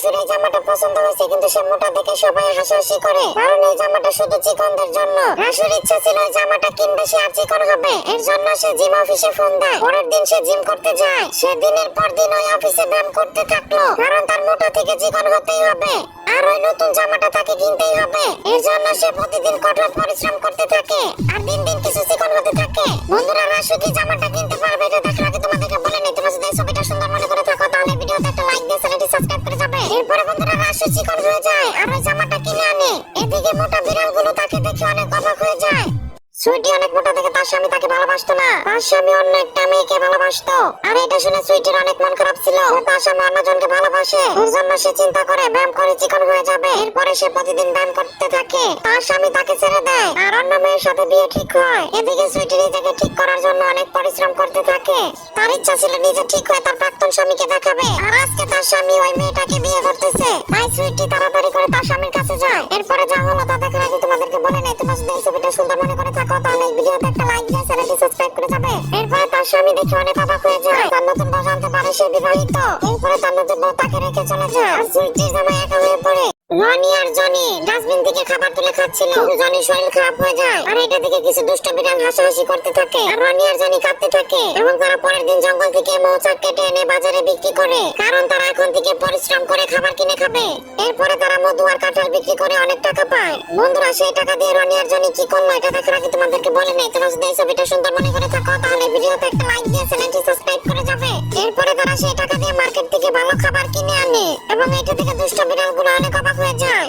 রাসুর এই জামাটা পছন্দ হয়েছে, কিন্তু সে মোটা দেখে সবাই হাসাহাসি করে, কারণ এই জামাটা শুধু চিকনদের জন্য। রাসুর ইচ্ছা ছিল এই জামাটা কিনবে সে আর চিকন হবে, এর জন্য সে জিম অফিসে ফোন দেয়। পরের দিন সে জিম করতে যায়। সে দিনের পর দিন ওই অফিসে ব্যায়াম করতে থাকলো, কারণ তার মোটা থেকে চিকন হতেই হবে, আর ওই নতুন জামাটা তাকে কিনতেই হবে। এর জন্য সে প্রতিদিন কঠোর পরিশ্রম করতে থাকে, আর দিন দিন কিছু চিকন হতে থাকে। বন্ধুরা, রাসু কি জামাটা কিনতে পারবে? এটা দেখার আগে তোমাদেরকে বলে নেই, তোমরা যদি এই ছবিটা সুন্দর মনে করে থাকো তাহলে ভিডিওতে একটা লাইক দিয়ে চ্যানেলটি সাবস্ক্রাইব করে যাবে। এরপরে বন্ধুরা, রাসু চিকন হয়ে যায় আর ওই জামাটা কিনে আনে। এদিকে মোটা বিড়ালগুলো তাকে দেখে অনেক অবাক হয়ে যায়। সুইটি অনেক মোটা দেখে তার স্বামী তাকে ভালোবাসতো না, তার স্বামী অন্য একটা মেয়েকে ভালোবাসতো। আর এটা শুনে সুইটির অনেক মন খারাপ ছিল, তার স্বামী অন্যজনকে ভালোবাসে। এর জন্য সে চিন্তা করে ব্যায়াম করে চিকন হয়ে যাবে। এরপরে সে প্রতিদিন ব্যায়াম করতে থাকে। তার স্বামী তাকে ছেড়ে দেয় আর অন্য মেয়ের সাথে বিয়ে ঠিক হয়। এদিকে সুইটি নিজেকে ঠিক করার জন্য অনেক পরিশ্রম করতে থাকে। তার ইচ্ছা ছিল নিজে ঠিক হয়ে তার প্রাক্তন স্বামীকে দেখাবে, আর আজকে তার স্বামী ওই মেয়েটাকে বিয়ে করতেছে। তাই সুইটি তাড়াতাড়ি করে তার স্বামীর কাছে যায়। এরপরে যা হলো তা দেখার আগে তোমাদেরকে বলে নেই, তোমরা যদি এই ছবিটা সুন্দর মনে করে থাকো তাহলে এই ভিডিওতে একটা লাইক দিয়ে চ্যানেলটি সাবস্ক্রাইব করে যাবে। এরপরে তার স্বামী দেখে অনেক অবাক হয়ে যায়। তার নতুন বউ জানতে পারে সে বিবাহিত। এরপরে তার নতুন বউ তাকে রেখে চলে যায়, আর সুইটির জামাই একা হয়ে পড়ে। রনি আর জনি ডাস্টবিন থেকে খাবার তুলে খাচ্ছিল, জনির শরীর খারাপ হয়ে যায়। আর এটা থেকে কিছু দুষ্ট বিড়াল হাসাহাসি করতে থাকে, আর রনি আর জনি কাঁদতে থাকে। এবং তারা পরের দিন জঙ্গল থেকে মৌচাক কেটে এনে বাজারে বিক্রি করে, কারণ তারা এখন থেকে পরিশ্রম করে খাবার কিনে খাবে। এরপরে তারা মধু আর কাঁঠাল বিক্রি করে অনেক টাকা পায়। বন্ধুরা, সেই টাকা দিয়ে রনি আর জনি কি করলো এটা দেখার আগে তোমাদেরকে বলে নেই, তোমরা যদি এই ছবিটা সুন্দর মনে করে থাকো তাহলে ভিডিওতে একটা লাইক দিয়ে চ্যানেলটি সাবস্ক্রাইব করে যাবে। এরপরে তারা সেই টাকা দিয়ে মার্কেট থেকে ভালো খাবার কিনে আনে, এবং এটা থেকে দুষ্ট বিড়ালগুলো অনেক অবাক হয়ে যায়।